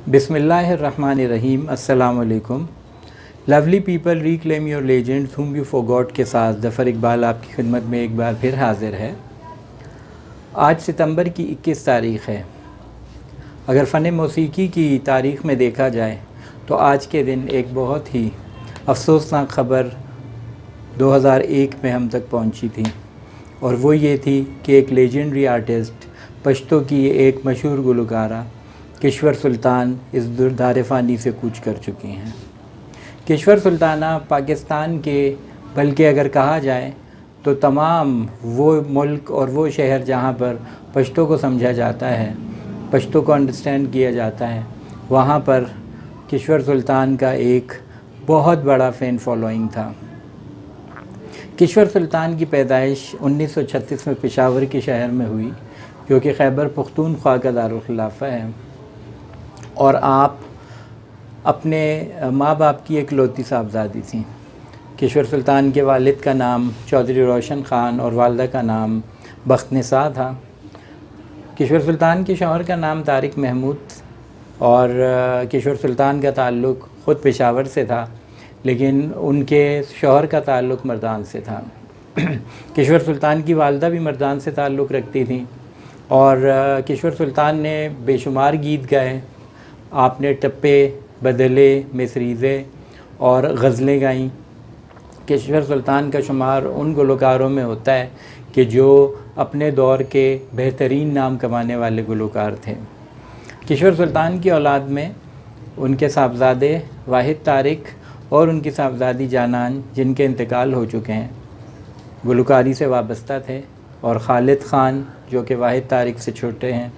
बिस्मिल्लाहिर्रहमानिर्रहीम। अस्सलाम वालेकुम। Lovely people reclaim your legends whom you forgot के साथ ज़फ़र इकबाल आपकी खिदमत में एक बार फिर हाज़िर है। आज सितंबर की 21 तारीख़ है। अगर फ़न मौसीकी की तारीख़ में देखा जाए तो आज के दिन एक बहुत ही अफसोसनाक ख़बर 2001 में हम तक पहुंची थी, और वो ये थी कि एक लेजेंडरी आर्टिस्ट, पश्तो की एक मशहूर गुलकारा किश्वर सुल्तान इस दुर्दार फ़ानी से कूच कर चुकी हैं। किश्वर सुल्ताना पाकिस्तान के, बल्कि अगर कहा जाए तो तमाम वो मुल्क और वो शहर जहाँ पर पश्तो को समझा जाता है, पश्तो को अंडरस्टैंड किया जाता है, वहाँ पर किश्वर सुल्तान का एक बहुत बड़ा फ़ैन फॉलोइंग था। किश्वर सुल्तान की पैदाइश 1936 में पेशावर के शहर में हुई, जो कि खैबर पख्तूनख्वा का दारुल खिलाफा है, और आप अपने माँ बाप की इकलौती साहबजादी थी। किश्वर सुल्तान के वालिद का नाम चौधरी रोशन ख़ान और वालदा का नाम बख्तनिसा था। किश्वर सुल्तान के शौहर का नाम तारिक महमूद, और किश्वर सुल्तान का ताल्लुक़ ख़ुद पेशावर से था, लेकिन उनके शौहर का ताल्लुक़ मर्दान से था। किश्वर सुल्तान की वालदा भी मर्दान से ताल्लुक़ रखती थी, और किश्वर सुल्तान ने बेशुमार गीत गाए। आपने टप्पे, बदले, मिसरीज़े और गज़लें गाईं। किश्वर सुल्तान का शुमार उन गुलकारों में होता है कि जो अपने दौर के बेहतरीन नाम कमाने वाले गुलकार थे। किश्वर सुल्तान की औलाद में उनके साहबजादे वाहिद तारिक और उनकी साहबजादी जानान, जिनके इंतकाल हो चुके हैं, गुलकारी से वाबस्ता थे, और खालिद ख़ान, जो कि वाहिद तारिक से छोटे हैं,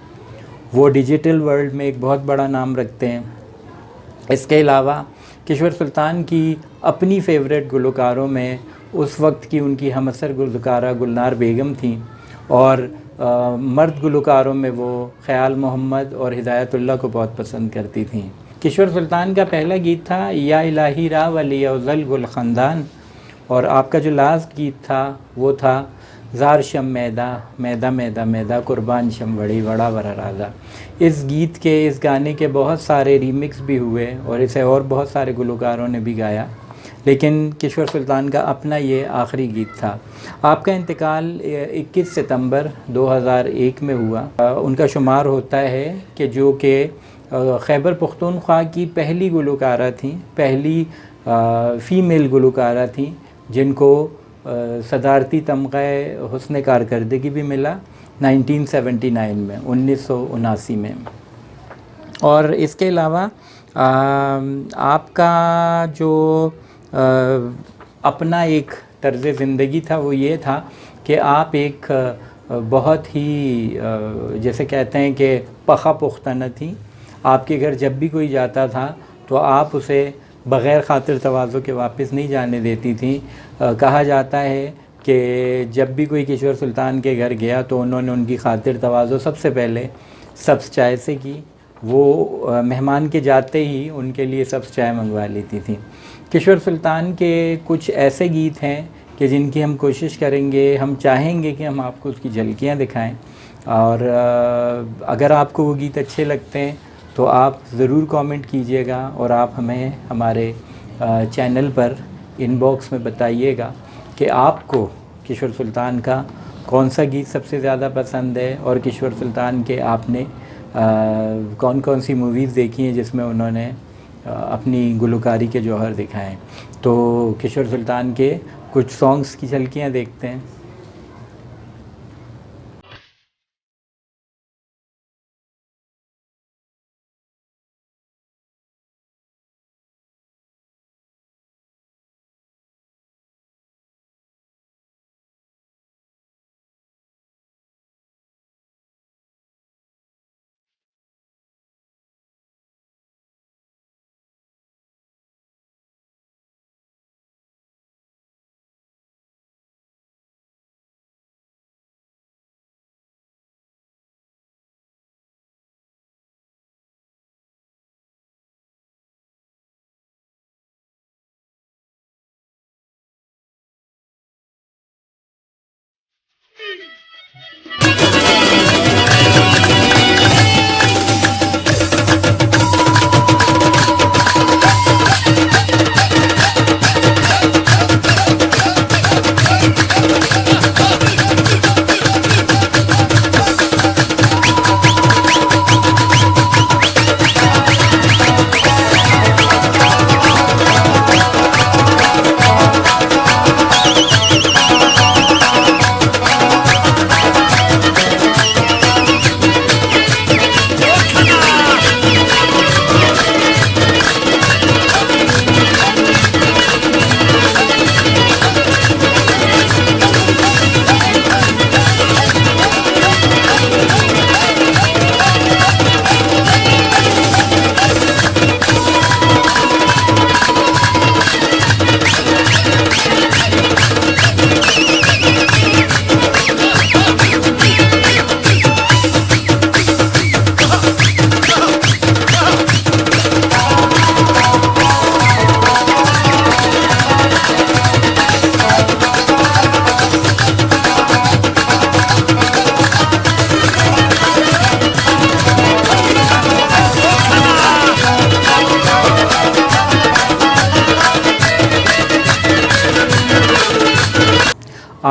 वो डिजिटल वर्ल्ड में एक बहुत बड़ा नाम रखते हैं। इसके अलावा किश्वर सुल्तान की अपनी फ़ेवरेट गुलकारों में उस वक्त की उनकी हमअसर गुलकारा गुलनार बेगम थी, और मर्द गुलकारों में वो ख़याल मोहम्मद और हिदायतुल्लाह को बहुत पसंद करती थीं। किश्वर सुल्तान का पहला गीत था या इलाही रा वली अफ़ज़ल गुल ख़ानदान, और आपका जो लास्ट गीत था वो था ज़ार शम मैदा मैदा मैदा मैदा कुर्बान शम वड़ी वड़ा वरा राजा। इस गीत के, इस गाने के बहुत सारे रीमिक्स भी हुए, और इसे और बहुत सारे गुलकारों ने भी गाया, लेकिन किश्वर सुल्तान का अपना ये आखिरी गीत था। आपका इंतकाल 21 सितंबर 2001 में हुआ। उनका शुमार होता है कि जो कि खैबर पख्तूनख्वा की पहली गुलकारा थी, पहली फ़ीमेल गुलकारा थी जिनको सदारती तमग़ा हुस्न कारकर्दगी भी मिला 1979 में, 1979 में। और इसके अलावा आपका जो अपना एक तर्ज़ ज़िंदगी था वो ये था कि आप एक बहुत ही जैसे कहते हैं कि पखा पुख्ता न थी। आपके घर जब भी कोई जाता था तो आप उसे बग़ैर ख़ातिर तवाज़ो के वापस नहीं जाने देती थी। कहा जाता है कि जब भी कोई किश्वर सुल्तान के घर गया तो उन्होंने उनकी ख़ातिर तवाज़ो सबसे पहले सब्ज़ चाय से की। वो मेहमान के जाते ही उनके लिए सब्ज़ चाय मंगवा लेती थी। किश्वर सुल्तान के कुछ ऐसे गीत हैं कि जिनकी हम कोशिश करेंगे, हम चाहेंगे कि हम आपको उसकी झलकियाँ दिखाएं, और अगर आपको वो गीत अच्छे लगते हैं तो आप ज़रूर कमेंट कीजिएगा, और आप हमें हमारे चैनल पर इनबॉक्स में बताइएगा कि आपको किश्वर सुल्तान का कौन सा गीत सबसे ज़्यादा पसंद है, और किश्वर सुल्तान के आपने कौन कौन सी मूवीज़ देखी हैं जिसमें उन्होंने अपनी गुलकारी के जौहर दिखाएं। तो किश्वर सुल्तान के कुछ सॉन्ग्स की झलकियाँ देखते हैं।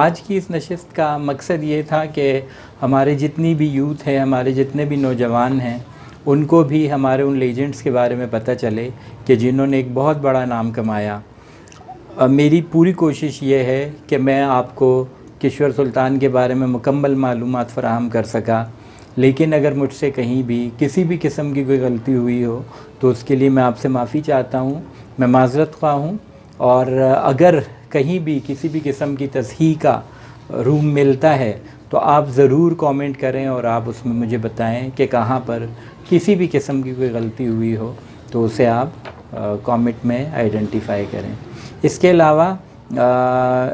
आज की इस नशिस्त का मकसद ये था कि हमारे जितनी भी यूथ है, हमारे जितने भी नौजवान हैं, उनको भी हमारे उन लेजेंड्स के बारे में पता चले कि जिन्होंने एक बहुत बड़ा नाम कमाया। मेरी पूरी कोशिश ये है कि मैं आपको किश्वर सुल्तान के बारे में मुकम्मल मालूमात फ़राहम कर सका, लेकिन अगर मुझसे कहीं भी किसी भी किस्म की कोई गलती हुई हो तो उसके लिए मैं आपसे माफ़ी चाहता हूँ, मैं माज़रत ख़्वाह हूँ। और अगर कहीं भी किसी भी किस्म की तसहीह का रूम मिलता है तो आप ज़रूर कमेंट करें और आप उसमें मुझे बताएं कि कहाँ पर किसी भी किस्म की कोई गलती हुई हो तो उसे आप कमेंट में आइडेंटिफाई करें। इसके अलावा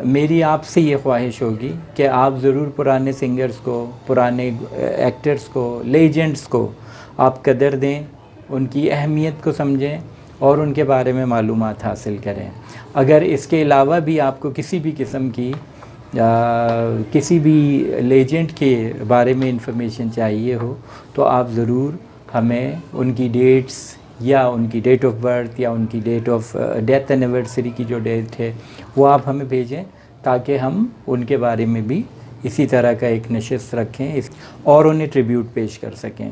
मेरी आपसे ये ख्वाहिश होगी कि आप ज़रूर पुराने सिंगर्स को, पुराने एक्टर्स को, लेजेंड्स को आप कदर दें, उनकी अहमियत को समझें और उनके बारे में मालूमात हासिल करें। अगर इसके अलावा भी आपको किसी भी किस्म की किसी भी लेजेंड के बारे में इंफॉर्मेशन चाहिए हो तो आप ज़रूर हमें उनकी डेट्स या उनकी डेट ऑफ बर्थ या उनकी डेट ऑफ डेथ एनिवर्सरी की जो डेट है वो आप हमें भेजें, ताकि हम उनके बारे में भी इसी तरह का एक नशिस्त रखें और उन्हें ट्रिब्यूट पेश कर सकें।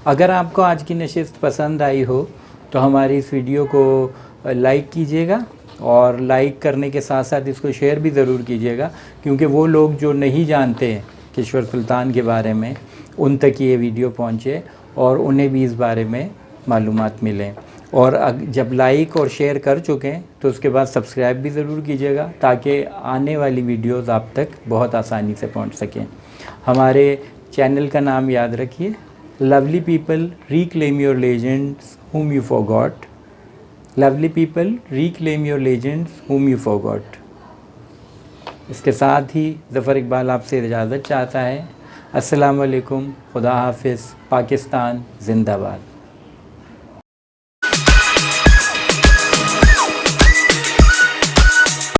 अगर आपको आज की नशिस्त पसंद आई हो तो हमारी इस वीडियो को लाइक कीजिएगा और लाइक करने के साथ साथ इसको शेयर भी ज़रूर कीजिएगा, क्योंकि वो लोग जो नहीं जानते हैं किश्वर सुल्तान के बारे में उन तक ये वीडियो पहुँचे और उन्हें भी इस बारे में मालूमात मिलें। और जब लाइक और शेयर कर चुकें तो उसके बाद सब्सक्राइब भी ज़रूर कीजिएगा, ताकि आने वाली वीडियोज़ आप तक बहुत आसानी से पहुँच सकें। हमारे चैनल का नाम याद रखिए, lovely people reclaim your legends whom you forgot। Lovely people reclaim your legends whom you forgot। इसके साथ ही ज़फ़र इकबाल आपसे इजाज़त चाहता है। अस्सलाम वालेकुम, खुदा हाफ़िज़, पाकिस्तान ज़िंदाबाद।